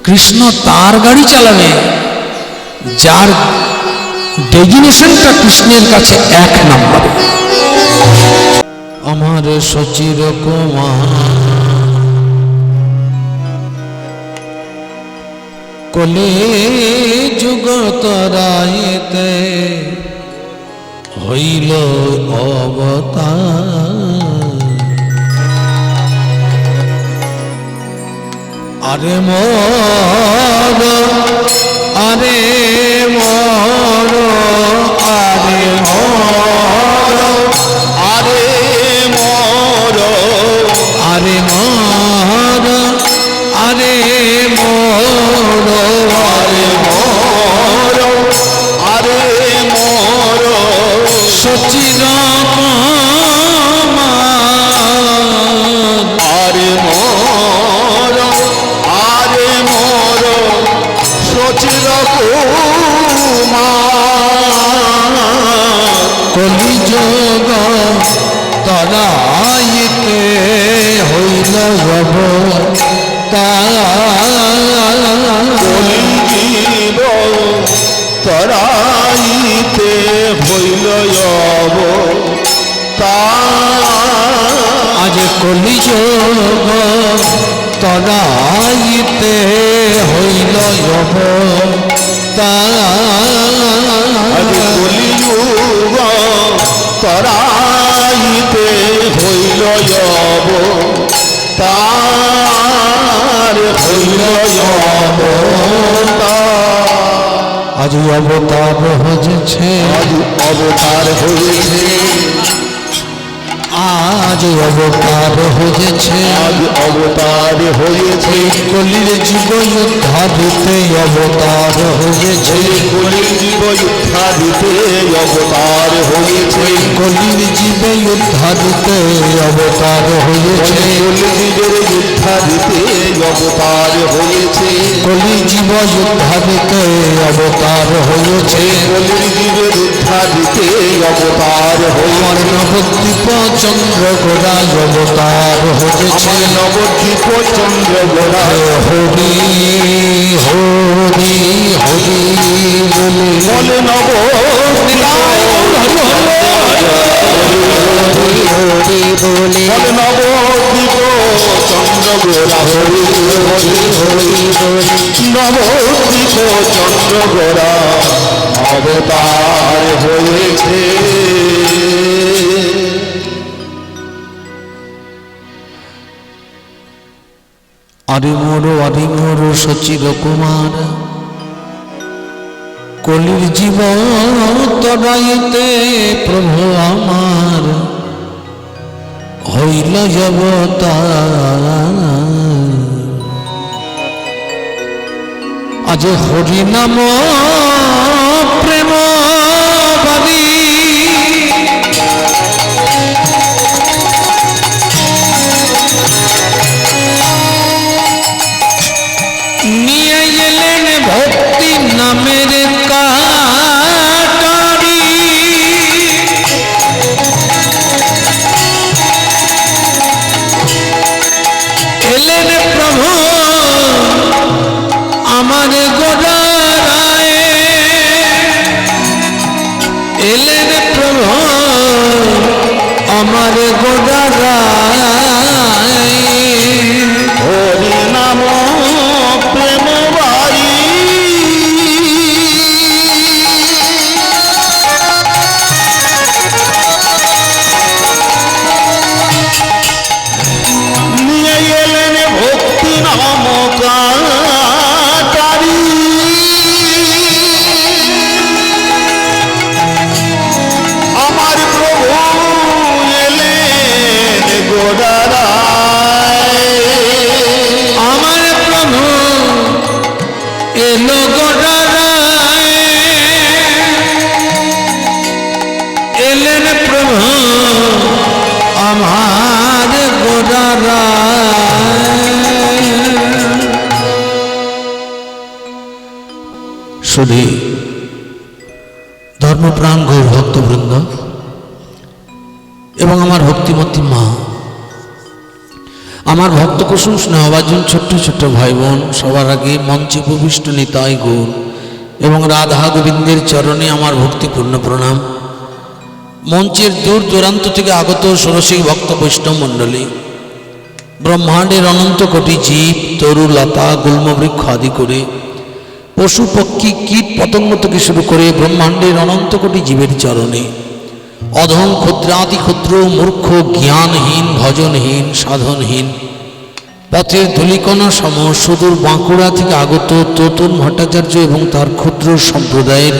কৃষ্ণ তার গাড়ি চালাবে যার ডেজিনেশনটা কৃষ্ণের কাছে 1 নম্বরে। আমার সচির কুমার কলে যুগত রাইতে হইল অবতার। আরে মোর আরে মোর আরে মোর আরে মোর আরে মোর আরে মোর আরে মোর আরে মোর সচির আরে মোর আরে মোর সচির কুমার কলিযুগ তরাইতে হইল কলিজীব তরাইতে হইল আজ কলিযুগ তরাইতে হইল কলিযুগ তরাইতে হইল তার হইল আজ অবতার হয়েছে আজ অবতার হয়েছে আজ অবতার হয়েছে আজ অবতার হয়েছে কলির জীব উদ্ধারিতে অবতার হয়েছে কলির জীব উদ্ধারিতে অবতার হয়েছে কলির জীবে উদ্ধারিতে অবতার হয়েছে কলিজীবের উদ্ধারিতে অবতার হয়েছে কলি জীব উদ্ধারিতে অবতার হয়েছে কলির জীবের উদ্ধারিতে অবতার আমার হয়েছে নবদ্বীপ চন্দ্র গোড়া অবতার হয়েছে নবদ্বীপ চন্দ্র গোড়া হরি হরি হরি বলে নবদ্বীপ হরি বলে বলে নবদ্বীপ চন্দ্র গোড়া হরি হরি হরি নবদ্বীপ চন্দ্র গোড়া অবতার হয়েছে আরে মোর সচির কুমার কলির জীব তরাইতে প্রভু আমার হইল অবতার। আজ হরি নাম প্রেম বাদী নিয়ে এলেন ভক্তি নামের কাটারি এলেন প্রভু আমার গোড়ায় এলেন প্রভু আমার গোড়ায় হরি নাম প্রেম বাই নিয়ে এলেন ভক্তি নাম কাটারি আমার প্রভু এলেন গোড়ারায় আমার প্রভু এলো গোড়ায় এলেন প্রভু আমার গোড়ায়। শুধু ধর্মপ্রাণ গৌর ভক্তবৃন্দ এবং আমার ভক্তিমতী মা, আমার ভক্ত কুসুম স্নেহভাজন ছোট্ট ছোট্ট ভাই বোন, সবার আগে মঞ্চে উপবিষ্ট নিতাই গৌর এবং রাধা গোবিন্দের চরণে আমার ভক্তিপূর্ণ প্রণাম। মঞ্চের দূর দূরান্ত থেকে আগত ষোড়শী ভক্ত বৈষ্ণব মণ্ডলী, ব্রহ্মাণ্ডের অনন্ত কোটি জীব, তরু লতা গুল্মবৃক্ষ আদি করে পশু পক্ষী কীট পতঙ্গ থেকে শুরু করে ব্রহ্মাণ্ডের অনন্ত কোটি জীবের চরণে অধম ক্ষুদ্রাতি ক্ষুদ্র মূর্খ জ্ঞানহীন ভজনহীন সাধনহীন পথের ধূলিকণা সম সুদূর বাঁকুড়া থেকে আগত তোতন ভট্টাচার্য এবং তার ক্ষুদ্র সম্প্রদায়ের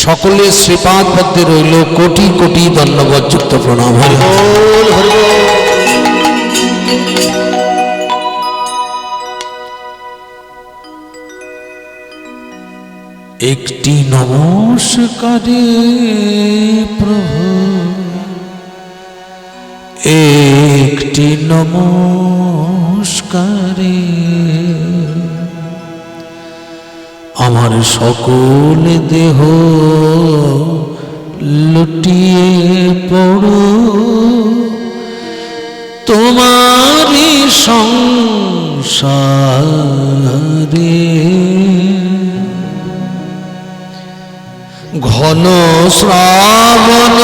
সকলের শ্রীপাদ পদ্মে রইল কোটি কোটি ধন্যবাদযুক্ত প্রণাম। হরি বল, হরি বল। একটি নমস্কারে প্রভু, একটি নমস্কারে আমার সকল দেহ লুটিয়ে পড়ো তোমারি সংসারে। ঘন শ্রাবণ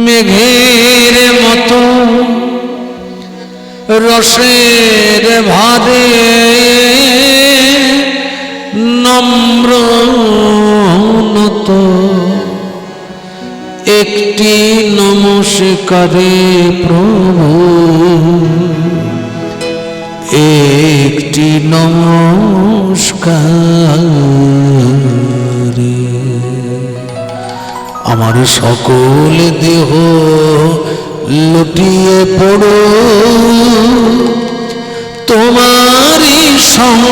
মেঘের মতো রসের ভারে নম্র নত একটি নমস্কারে প্রভু, একটি নমস্কারে আমার সকল দেহ লুটিয়ে পড়ো তোমারি সংসারে।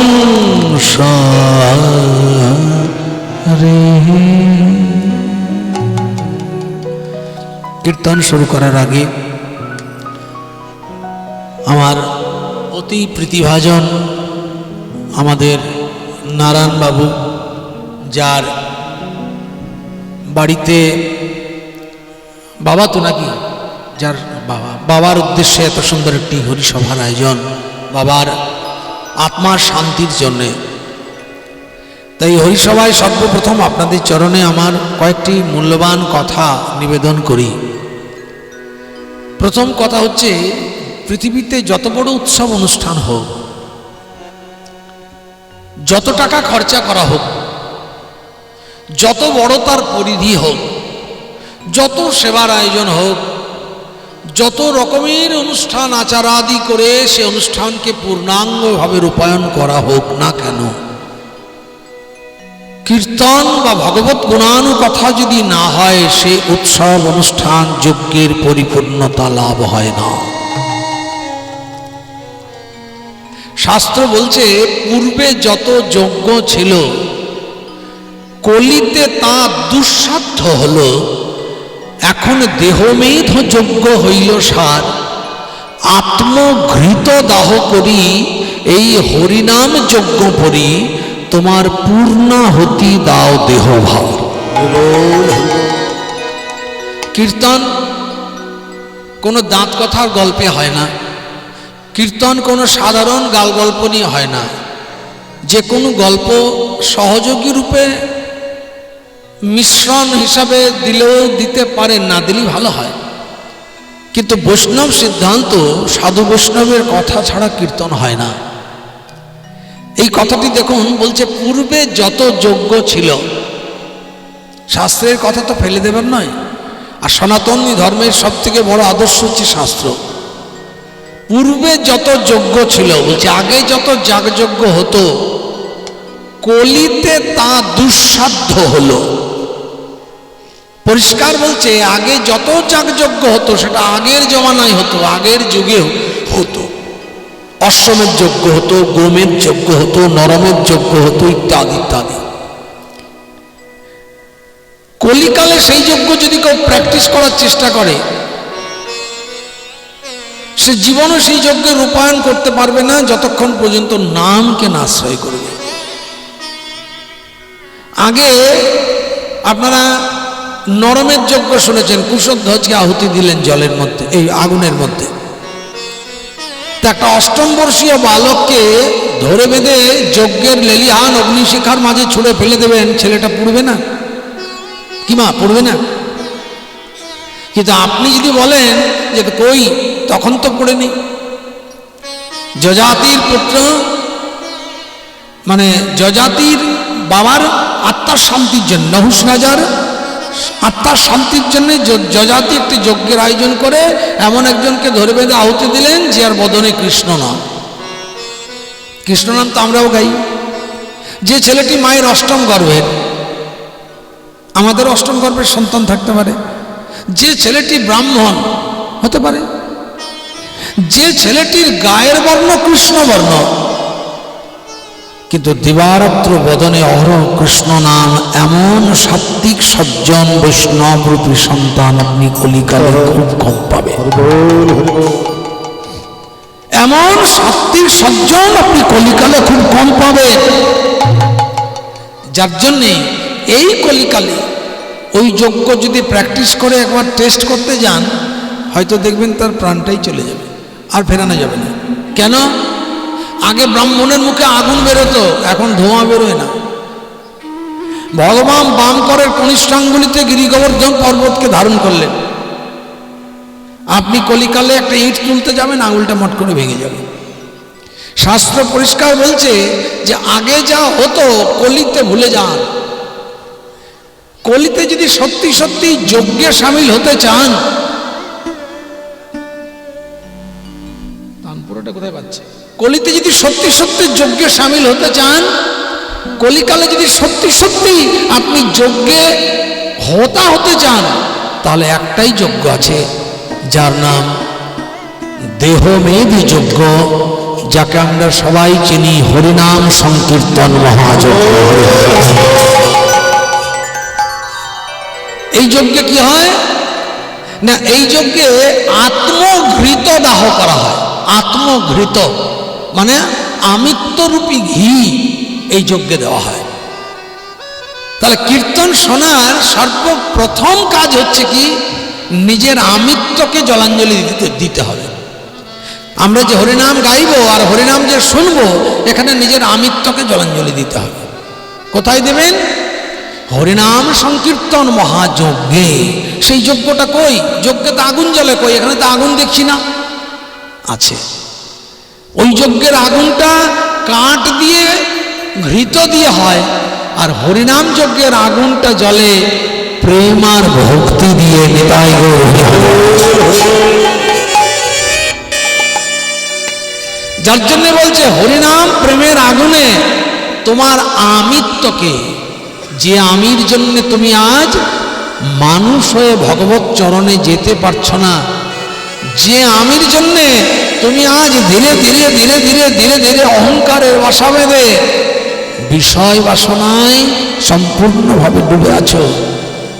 কীর্তন শুরু করার আগে আমার অতি প্রীতিভাজন আমাদের নারায়ণ বাবু, যার বাড়িতে বাবা তো নাকি, যার বাবার উদ্দেশ্যে এত সুন্দর একটি হরিসভার আয়োজন, বাবার আত্মার শান্তির জন্যে। তাই হরিসভায় সর্বপ্রথম আপনাদের চরণে আমার কয়েকটি মূল্যবান কথা নিবেদন করি। প্রথম কথা হচ্ছে, পৃথিবীতে যত বড় উৎসব অনুষ্ঠান হোক, যত টাকা খরচা করা হোক, যত বড় তার পরিধি হোক, যত সেবার আয়োজন হোক, যত রকমের অনুষ্ঠান আচার আদি করে সে অনুষ্ঠানকে পূর্ণাঙ্গভাবে রূপায়ণ করা হোক না কেন, কীর্তন বা ভগবত গুণানুকথা যদি না হয়, সে উৎসব অনুষ্ঠান যজ্ঞের পরিপূর্ণতা লাভ হয় না। শাস্ত্র বলছে, পূর্বে যত যজ্ঞ ছিল কলিতে তা দুঃসাধ্য হল, এখন দেহমেধ যজ্ঞ হইল সার, আত্মঘৃত দাহ করি এই হরিনাম যজ্ঞ পরি, তোমার পূর্ণাহুতি দাও দেহভার। কীর্তন কোনো দাঁত কথার গল্পে হয় না, কীর্তন কোনো সাধারণ গাল গল্প নিয়ে হয় না। যে কোনো গল্প সহযোগী রূপে মিশ্রণ হিসাবে দিলেও দিতে পারেন, না দিলেই ভালো হয়। কিন্তু বৈষ্ণব সিদ্ধান্ত, সাধু বৈষ্ণবের কথা ছাড়া কীর্তন হয় না। এই কথাটি দেখুন, বলছে পূর্বে যত যজ্ঞ ছিল, শাস্ত্রের কথা তো ফেলে দেবেন নয়। আর সনাতনী ধর্মের সব থেকে বড় আদর্শ হচ্ছে শাস্ত্র। পূর্বে যত যজ্ঞ ছিল, বলছে আগে যত যাগযজ্ঞ হতো, কলিতে তা দুঃসাধ্য হলো। পরিষ্কার বলছে, আগে যত যাগযজ্ঞ হতো সেটা আগের জমানায় হতো, আগের যুগে হতো। অশ্বমের যজ্ঞ হতো, গোমের যজ্ঞ হতো, নরমের যজ্ঞ হতো, ইত্যাদি ইত্যাদি। কলিকালে সেই যজ্ঞ যদি কেউ প্র্যাকটিস করার চেষ্টা করে, সে জীবনে সেই যজ্ঞে রূপায়ণ করতে পারবে না যতক্ষণ পর্যন্ত নামকে না আশ্রয় করবে। আগে আপনারা নরমের যজ্ঞ শুনেছেন, কুশধ্বজকে আহুতি দিলেন জলের মধ্যে, এই আগুনের মধ্যে। তা একটা অষ্টম বর্ষীয় বালককে ধরে বেঁধে যজ্ঞের লেলিহান অগ্নিশিখার মাঝে ছুঁড়ে ফেলে দেবেন, ছেলেটা পুড়বে না? কি মা, পুড়বে না? কিন্তু আপনি যদি বলেন যে কই, তখন তো পড়েনি। যজাতির পুত্র মানে যজাতির বাবার আত্মার শান্তির জন্য, নহুষ রাজার আত্মার শান্তির জন্য যজাতি একটি যজ্ঞের আয়োজন করে এমন একজনকে ধরে বেঁধে আহুতি দিলেন যে আর বদনে কৃষ্ণ নাম। কৃষ্ণ নাম তো আমরাও গাই। যে ছেলেটি মায়ের অষ্টম গর্ভের, আমাদের অষ্টম গর্ভের সন্তান থাকতে পারে। যে ছেলেটি ব্রাহ্মণ হতে পারে। যে ছেলেটির গায়ের বর্ণ কৃষ্ণ বর্ণ, কিন্তু দিবারাত্র বদনে অহরহ কৃষ্ণ নাম, এমন সাত্বিক সজ্জন বৈষ্ণব রূপী সন্তান আপনি কলিকালে খুব কম পাবে। এমন সাত্বিক সজ্জন আপনি কলিকালে খুব কম পাবে। যার জন্যে এই কলিকালে ওই যজ্ঞ যদি প্র্যাকটিস করে একবার টেস্ট করতে যান, হয়তো দেখবেন তার প্রাণটাই চলে যাবে, আর ফেরানো যাবে না। কেন? আগে ব্রাহ্মণের মুখে আগুন বেরোতো, এখন ধোঁয়া বেরোয় না। ভগবান বামকরের কনিষ্ঠাঙ্গুলিতে গিরিগোবর্ধন পর্বতকে ধারণ করলেন। আপনি কলিকালে একটা ইট তুলতে যাবেন, আঙুলটা মট করে ভেঙে যাবে। শাস্ত্র পরিষ্কার বলছে যে আগে যা হতো কলিতে ভুলে যান। কলিতে যদি সত্যি সত্যি যজ্ঞে সামিল হতে চান, তানপুরটা কোথায় পাচ্ছে, কলিতে যদি সত্যি সত্যি যজ্ঞে সামিল হতে চান, কলিকালে যদি সত্যি সত্যি আপনি যজ্ঞে হোতা হতে চান, তাহলে একটাই যজ্ঞ আছে, যার নাম দেহমেধি যজ্ঞ, যাকে আমরা সবাই চিনি হরিনাম সংকীর্তন মহাযজ্ঞ। এই যজ্ঞে কি হয় না, এই যজ্ঞে আত্মঘৃত দাহ করা হয়। আত্মঘৃত মানে আমিত্বরূপী ঘি এই যজ্ঞে দেওয়া হয়। তাহলে কীর্তন শোনার সর্বপ্রথম কাজ হচ্ছে কি, নিজের আমিত্বকে জলাঞ্জলি দিতে হবে। আমরা যে হরিনাম গাইবো আর হরিনাম যে শুনবো, এখানে নিজের আমিত্বকে জলাঞ্জলি দিতে হবে। কোথায় দেবেন? হরিনাম সংকীর্তন মহাযজ্ঞে। সেই যজ্ঞটা কই? যজ্ঞে তো আগুন জ্বলে, কই? এখানে তো আগুন দেখছি না। আছে। ওই যজ্ঞের আগুনটা কাঠ দিয়ে ঘৃত দিয়ে হয়, আর হরিনাম যজ্ঞের আগুনটা জ্বলে প্রেম আর ভক্তি দিয়ে। নিতাই গৌর। যার জন্য বলছে হরিনাম প্রেমের আগুনে তোমার আমিত্বকে, যে আমির জন্য তুমি আজ মানুষ হয়ে ভগবত চরণে যেতে পারছো না, যে আমির জন্যে তুমি আজ ধীরে ধীরে ধীরে ধীরে ধীরে ধীরে অহংকারের বাসা বেঁধে বিষয় বাসনায় সম্পূর্ণভাবে ডুবে আছো,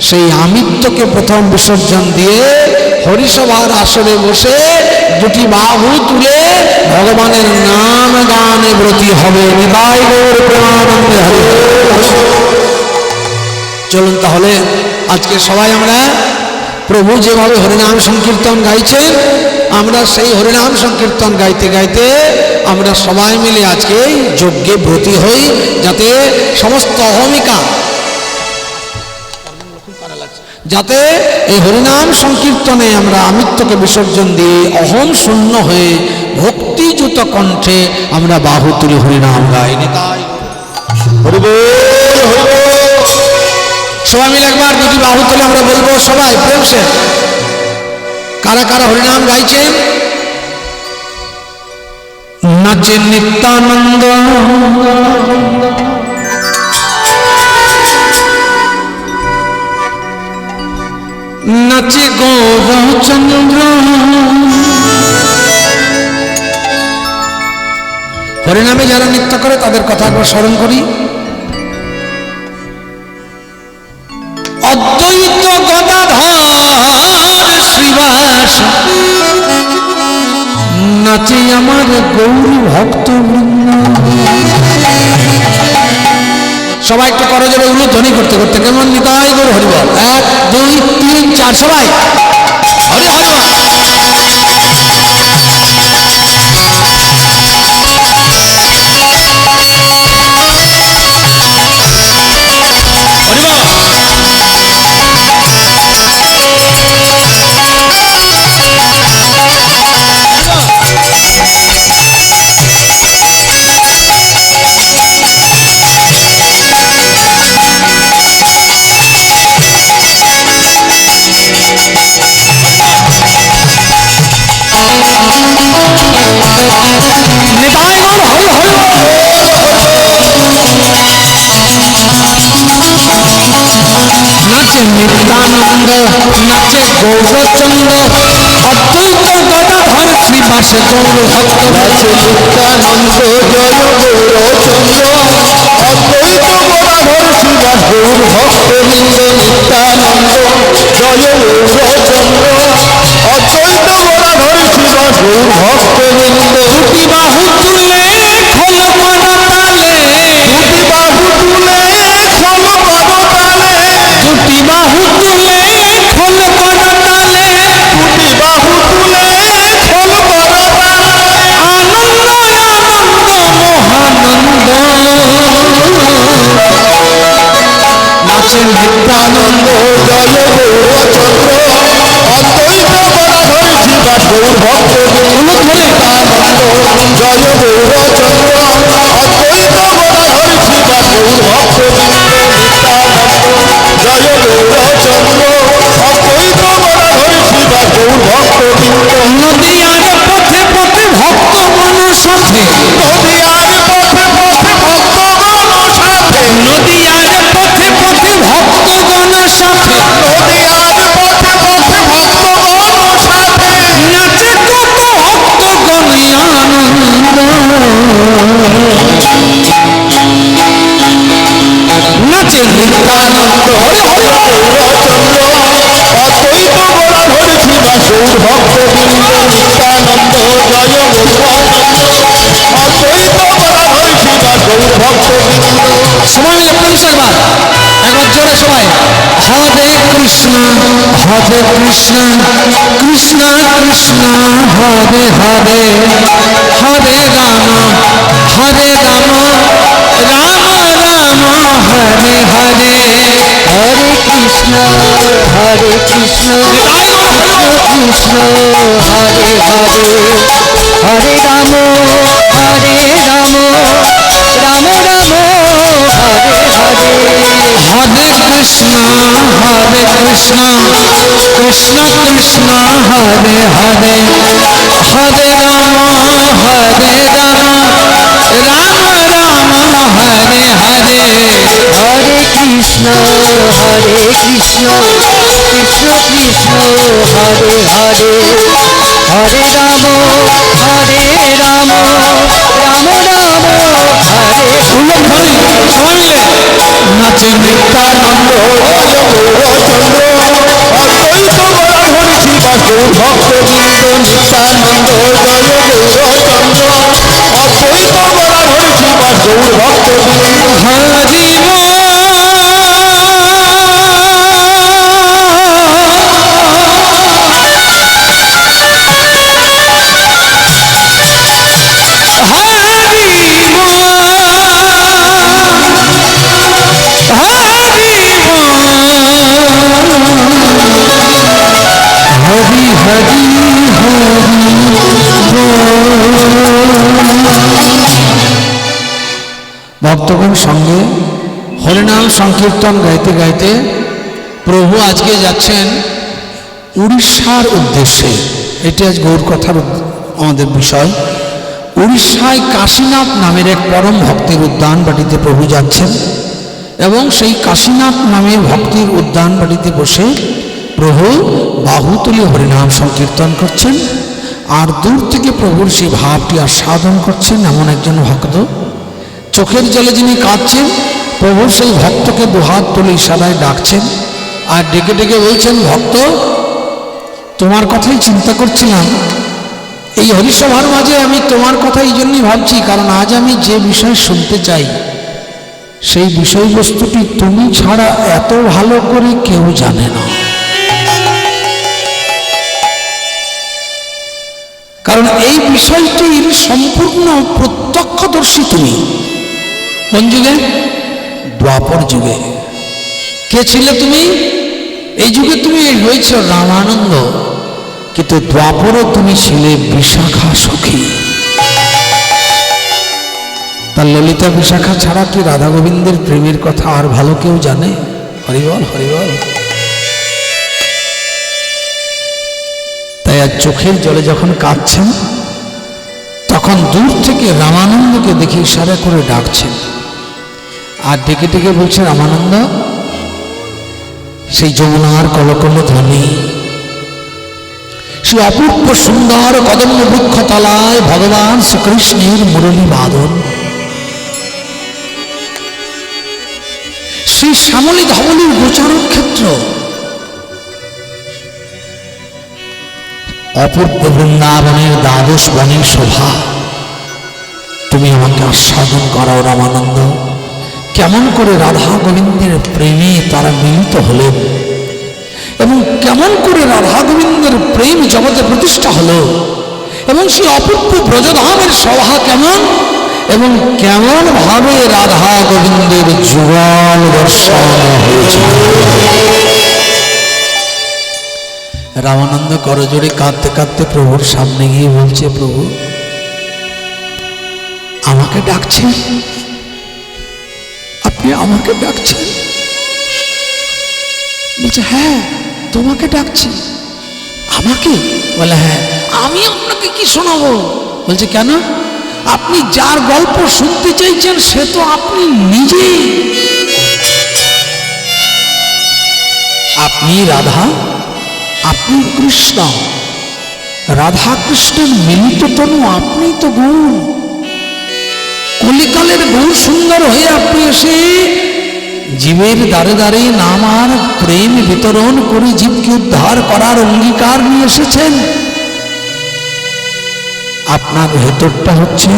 সেই আমিত্বকে প্রথম বিসর্জন দিয়ে হরিসভার আসরে বসে দুটি বাহু তুলে ভগবানের নাম গানে ব্রতী হবে। নিতাই গৌর প্রেমানন্দে হরি। চলুন তাহলে আজকে সবাই আমরা প্রভু যেভাবে হরিনাম সংকীর্তন গাইছেন, আমরা সেই হরিনাম সংকীর্তন গাইতে গাইতে আমরা সবাই মিলে আজকে যজ্ঞে ব্রতী হই, যাতে সমস্ত অহমিকা, যাতে এই হরিনাম সংকীর্তনে আমরা আমিত্বকে বিসর্জন দিয়ে অহম শূন্য হয়ে ভক্তিযুত কণ্ঠে আমরা বাহু তুলে হরিনাম গাই। নিতাই হরি বল, হরি বল। সবাই মিলে একবার দুটি বাহু তুলে আমরা বলবো সবাই প্রেম সে। কারা কারা হরিনাম গাইছেন? নাচে নিত্যানন্দ, নাচে গৌরচন্দ্র। হরিনামে যারা নৃত্য করে তাদের কথা একবার স্মরণ করি। অদ্বৈত গদাধর শ্রীবাস, নাচে আমার গৌরী ভক্ত বৃন্দ। সবাই একটু করো যাবে উলুধ্বনি করতে করতে, কেমন? নিতাই গৌর হরি বল। 1 2 3 4 সবাই হরি হরি বল। পাশে গৌর ভক্ত আছে নিত্যানন্দ জয় গৌরচন্দ্র অদ্বৈত গদাধর শিবাস গৌর ভক্তবৃন্দ নিত্যানন্দ জয় গৌরচন্দ্র অদ্বৈত গদাধর শিবাস গৌর ভক্তবৃন্দ দুটি বাহু তুলে খোল করতালে, দুটি বাহু তুলে খোল করতালে, দুটি বাহু তুলে খোল করতালে, দুটি বাহু তুলে খোল করতালে, আনন্দ আনন্দ মহানন্দ নাচে নিত্যানন্দ জয় গৌরচন্দ্র অদ্বৈত গদাধর শিবাস গৌর ভক্তবৃন্দ নিত্যানন্দ জয় গৌরচন্দ্র অদ্বৈত গদাধর শিবাস গৌর ভক্তবৃন্দ নিত্যানন্দ জয় গৌরচন্দ্র অদ্বৈত গদাধর শিবাস গৌর ভক্তবৃন্দ নদিয়ার পথে পথে ভক্তগণ সাথে, নদিয়ার পথে পথে ভক্তগণ সাথে, নদিয়ার পথে পথে ভক্তগণ সাথে, নদিয়ার পথে পথে ভক্তগণ সাথে, নাচে কত ভক্তগণ আনন্দ, নাচে নিত্যানন্দ জয় গৌরচন্দ্র অদ্বৈত গদাধর শিবাস গৌর ভক্তবৃন্দ নিত্যানন্দ জয় গৌরচন্দ্র অদ্বৈত গদাধর শিবাস গৌর ভক্তবৃন্দ সবাই মিলে প্রেমস একবার জোরে সবাই, হরে কৃষ্ণ হরে কৃষ্ণ কৃষ্ণ কৃষ্ণ হরে হরে, হরে রাম রাম রাম হরে হরে, হরে কৃষ্ণ কৃষ্ণ কৃষ্ণ হরে হরে, হরে রাম রাম রাম হরে হরে, হরে কৃষ্ণ কৃষ্ণ কৃষ্ণ হরে হরে, হরে রাম রাম রাম হরে হরে, হরে কৃষ্ণ কৃষ্ণ কৃষ্ণ হরে হরে, হরে রাম রাম রাম হরে, সবাই মিলে নাচে নিত্যানন্দ জয় গৌরচন্দ্র অদ্বৈত গদাধর শিবাস গৌর ভক্তবৃন্দ নিত্যানন্দ জয় গৌরচন্দ্র অদ্বৈত গদাধর শিবাস গৌর ভক্তবৃন্দ হরি হরি হরি ভক্তগণ সঙ্গে হরিনাম সংকীর্তন গাইতে গাইতে প্রভু আজকে যাচ্ছেন উড়িষ্যার উদ্দেশ্যে। এটি আজ গৌর কথার আমাদের বিষয়। উড়িষ্যায় কাশীনাথ নামের এক পরম ভক্তির উদ্যান বাটিতে প্রভু যাচ্ছেন এবং সেই কাশীনাথ নামে ভক্তির উদ্যান বাটিতে বসে প্রভু বাহু তুলে হরিনাম সংকীর্তন করছেন আর দূর থেকে প্রভুর সেই ভাবটি আস্বাদন করছেন এমন একজন ভক্ত। চোখের জলে যিনি কাঁদছেন প্রভুর সেই ভক্তকে দুহাত তুলে ইশারায় ডাকছেন আর ডেকে ডেকে বলছেন, ভক্ত তোমার কথাই চিন্তা করছিলাম, এই হরিসভার মাঝে আমি তোমার কথা এই জন্যই ভাবছি কারণ আজ আমি যে বিষয় শুনতে চাই সেই বিষয়বস্তুটি তুমি ছাড়া এত ভালো করে কেউ জানে না। কারণ এই বিষয়টির সম্পূর্ণ প্রত্যক্ষদর্শী তুমি। কোন যুগে? দ্বাপর যুগে। কে ছিলে তুমি? এই যুগে তুমি হয়েছ রামানন্দ, কিন্তু দ্বাপরও তুমি ছিলে বিশাখা সখী। তার ললিতা বিশাখা ছাড়া কি রাধা গোবিন্দের প্রেমের কথা আর ভালো কেউ জানে? হরিবল হরিবল। তাই আর চোখের জলে যখন কাঁদছেন তখন দূর থেকে রামানন্দকে দেখে ইশারা করে ডাকছেন আর ডেকে ডেকে বলছে, রামানন্দ সেই যমুনার কলকল ধ্বনি, সে অপূর্ব সুন্দর কদম্ব বৃক্ষতলায় ভগবান শ্রীকৃষ্ণের মুরলী বাদন, সেই শ্যামলী ধবলীর গোচরণ ক্ষেত্র, অপূর্ব বৃন্দাবনের দ্বাদশ বনের শোভা তুমি আমাকে আস্বাদন করাও রামানন্দ। কেমন করে রাধা গোবিন্দের প্রেমে তারা মিলিত হলেন এবং কেমন করে রাধা গোবিন্দের প্রেম জগতে প্রতিষ্ঠা হলো এবং সেই অপূর্ব ব্রজধামের সভা কেমন এবং কেমন ভাবে রাধা গোবিন্দের যুগল দর্শন হয়েছে। রামানন্দ করজোড়ে কাঁদতে কাঁদতে প্রভুর সামনে গিয়ে বলছে, প্রভু আমাকে ডাকছেন, আপনি আমাকে ডাকছেন? বলছে হ্যাঁ তোমাকে ডাকছি। আমাকে? বলে হ্যাঁ। আমি আপনাকে কি শোনাবো? বলছে কেন? আপনি যার গল্প শুনতে চাইছেন সে তো আপনি নিজেই। আপনি রাধা, আপনি কৃষ্ণ, রাধা কৃষ্ণের মিলিত তনু, আপনি তো গৌর, কলিকালের গৌর সুন্দর হয়ে আপনি এসে জীবের দ্বারে দ্বারে নাম আর প্রেম বিতরণ করে জীবকে উদ্ধার করার অঙ্গীকার নিয়ে এসেছেন। আপনার ভেতরটা হচ্ছে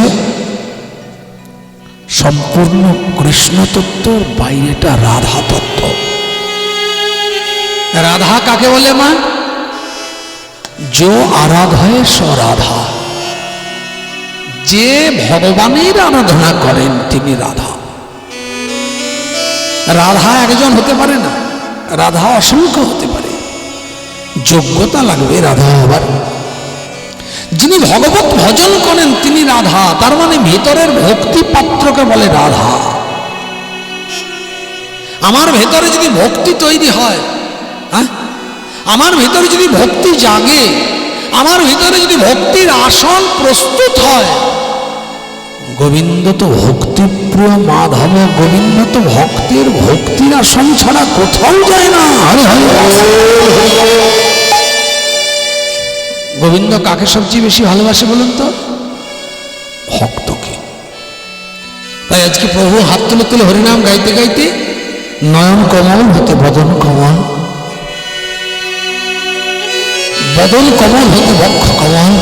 সম্পূর্ণ কৃষ্ণ তত্ত্বর, বাইরেটা রাধা তত্ত্ব। রাধা কাকে বলে মা? जो आराधय स राधा, যে ভগবানের আরাধনা করেন তিনি রাধা। রাধা একজন হতে পারে না, রাধা অসংখ্য হতে পারে, যোগ্যতা লাগবে রাধা হবার। যিনি ভগবত ভজন করেন তিনি রাধা, তার মানে ভিতরের ভক্তি পাত্রকে বলে রাধা। আমার ভেতরে যদি ভক্তি তৈরি হয়, আমার ভিতরে যদি ভক্তি জাগে, আমার ভিতরে যদি ভক্তির আসন প্রস্তুত হয়, গোবিন্দ তো ভক্তিপ্রিয় মাধব, গোবিন্দ তো ভক্তির আসন ছাড়া কোথাও যায় না। গোবিন্দ কাকে সবচেয়ে বেশি ভালোবাসে বলুন তো? ভক্তকে। তাই আজকে প্রভু হাত তুলে তুলে হরিনাম গাইতে গাইতে নয়ন কমল হতে বদন কমল, বদন কমল হতে বক্ষ কমল,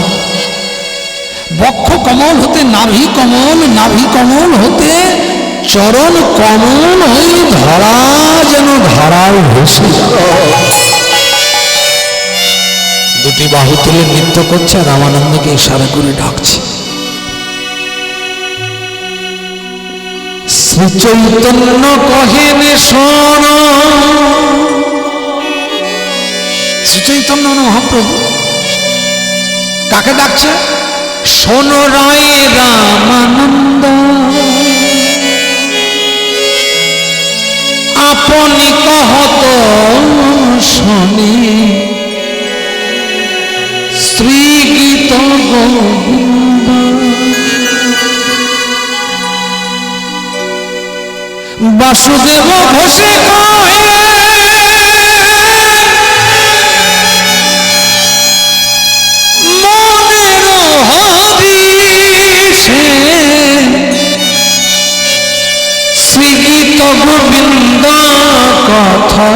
বক্ষ কমল হতে নাভি কমল, নাভি কমল হতে চরণ কমল হয়ে ধরা যেন ধারায় ভেসে দুটি বাহু তুলে নৃত্য করছে, রামানন্দকে ইশারা করে ডাকছে। শ্রী চৈতন্য কহেন শোন, শ্রী চৈতন্য মহাপ্রভু কাকে ডাকছে? শোন রায় রামানন্দ, আপনি কহত শোনে শ্রী গীত গোবিন্দ। বাসুদেব ঘোষে কহে শ্রীগীত গোবিন্দ কথা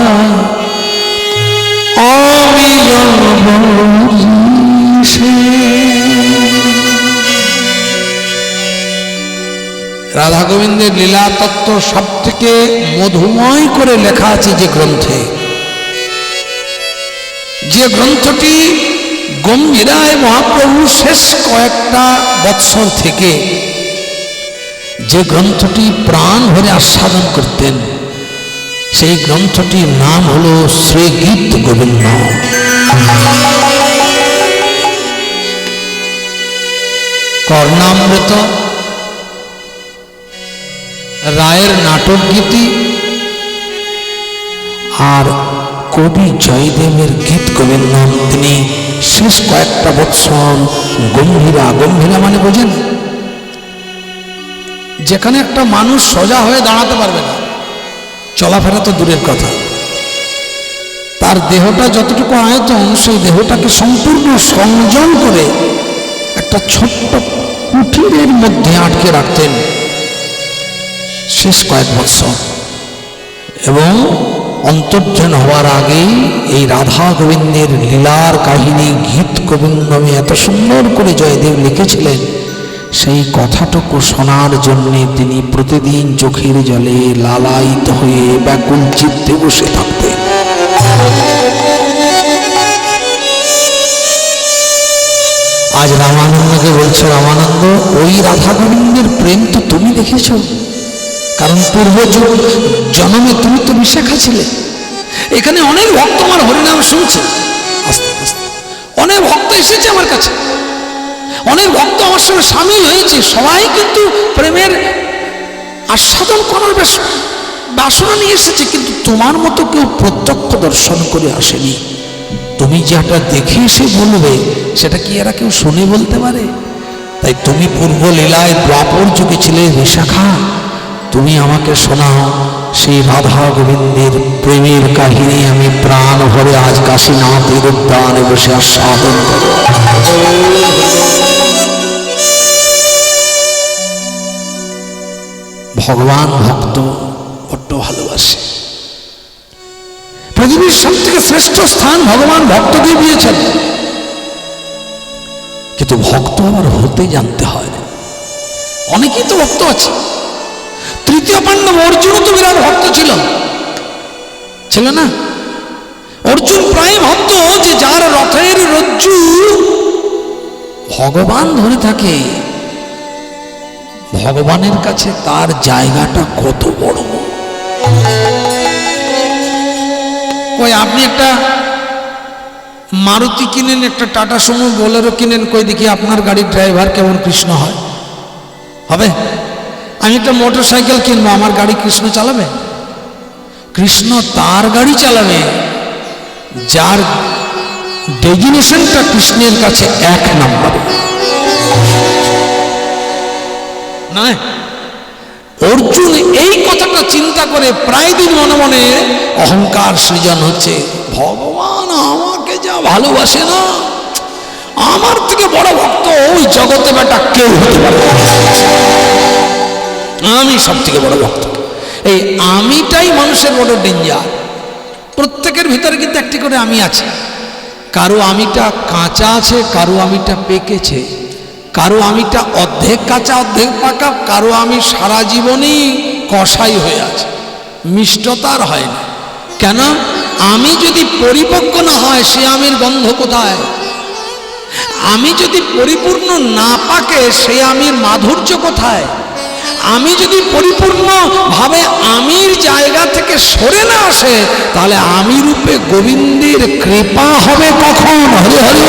অবিরল বলিছে। রাধা গোবিন্দের লীলা তত্ত্ব সব থেকে মধুময় করে লেখা আছে যে গ্রন্থে, যে গ্রন্থটি গম্ভীরায় মহাপ্রভু শেষ কয়েকটা বৎসর থেকে যে গ্রন্থটি প্রাণ ভরে আস্বাদন করতেন, সেই গ্রন্থটির নাম হল শ্রীগীত গোবিন্দ। কর্ণামৃত, রায়ের নাটক গীতি আর কবি জয়দেবের গীত গোবিন্দ তিনি শেষ কয়েকটা বৎসর গম্ভীরা, গম্ভীরা মানে বোঝেন যেখানে একটা মানুষ সোজা হয়ে দাঁড়াতে পারবে না, চলাফেরা তো দূরের কথা, তার দেহটা যতটুকু আয়তন, সেই দেহটাকে সম্পূর্ণ সংযম করে একটা ছোট্ট কুটিরের মধ্যে আটকে রাখতেন শেষ কয়েক বছর। এবং অন্তর্ধান হওয়ার আগেই এই রাধা গোবিন্দের লীলার কাহিনী গীত গোবিন্দমে এত সুন্দর করে জয়দেব লিখেছিলেন, সেই কথাটুকু শোনার জন্যে তিনি প্রতিদিন চোখের জলে লালায়িত হয়ে ব্যাকুল চিত্তে বসে থাকতেন। আজ রামানন্দকে বলছে, রামানন্দ ওই রাধা গোবিন্দের প্রেম তো তুমি দেখেছ, কারণ পূর্ব জন্মে তুমি তো বিশাখা ছিলে। এখানে অনেক ভক্ত আমার হরিনাম শুনছে, আস্তে আস্তে অনেক ভক্ত এসেছে আমার কাছে, অনেক ভক্ত আমার সঙ্গে সামিল হয়েছে। সবাই কিন্তু প্রেমের আস্বাদন করার বাসনা নিয়ে এসেছে, কিন্তু তোমার মতো কেউ প্রত্যক্ষ দর্শন করে আসেনি। তুমি যেটা দেখে এসে বলবে, সেটা কি এরা কেউ শুনে বলতে পারে? তাই তুমি পূর্ব লীলায় দ্বাপর যুগে ছিলে বিশাখা, তুমি আমাকে শোনাও সেই রাধা গোবিন্দের প্রেমের কাহিনী। আমি প্রাণ ভরে আজ কাশীনাথের উদ্যানে বসে আস্বাদন করব। ভগবান ভক্ত বড্ড ভালোবাসে। পৃথিবীর সব থেকে শ্রেষ্ঠ স্থান ভগবান ভক্তকে দিয়েছেন, কিন্তু ভক্ত আবার হতে জানতে হয়। অনেকেই তো ভক্ত আছে। তৃতীয় পাণ্ডব অর্জুনও তো বিরাট ভক্ত ছিল না? অর্জুন প্রায় ভক্ত, যে যার রথের রজ্জু ভগবান ধরে থাকে, ভগবানের কাছে তার জায়গাটা কত বড়। কই আপনি একটা মারুতি কিনেন, একটা টাটা সুমো বোলেরো কিনেন, কই দেখি আপনার গাড়ির ড্রাইভার কেমন কৃষ্ণ হয়? হবে? আমি একটা মোটর সাইকেল কিনবো, আমার গাড়ি কৃষ্ণ চালাবে? কৃষ্ণ তার গাড়ি চালাবে যার ডেজিনেশনটা কৃষ্ণের কাছে 1 নম্বরে। নয়, অর্জুন এই কথাটা চিন্তা করে প্রায় দিন মনে মনে অহংকার সৃজন হচ্ছে, ভগবান আমাকে যা ভালোবাসে না, আমার থেকে বড় ভক্ত ওই জগতে বেটা কেউ হতে পারে, আমি সব থেকে বড় ভক্ত। এই আমিটাই মানুষের বড় ডেঞ্জার। প্রত্যেকের ভিতরে কিন্তু একটি করে আমি আছে। কারো আমিটা কাঁচা আছে, কারো আমিটা পেকেছে, কারো আমিটা অর্ধেক কাঁচা অর্ধেক পাকা, কারো আমি সারা জীবনই কষাই হয়ে আছে, মিষ্টতার হয় না। কেন? আমি যদি পরিপক্ক না হয়, সে আমির গন্ধ কোথায়? আমি যদি পরিপূর্ণ না পাকে, সে আমির মাধুর্য কোথায়? আমি যদি পরিপূর্ণভাবে আমির জায়গা থেকে সরে না আসে, তাহলে আমি রূপে গোবিন্দের কৃপা হবে কখন? হরি হরি।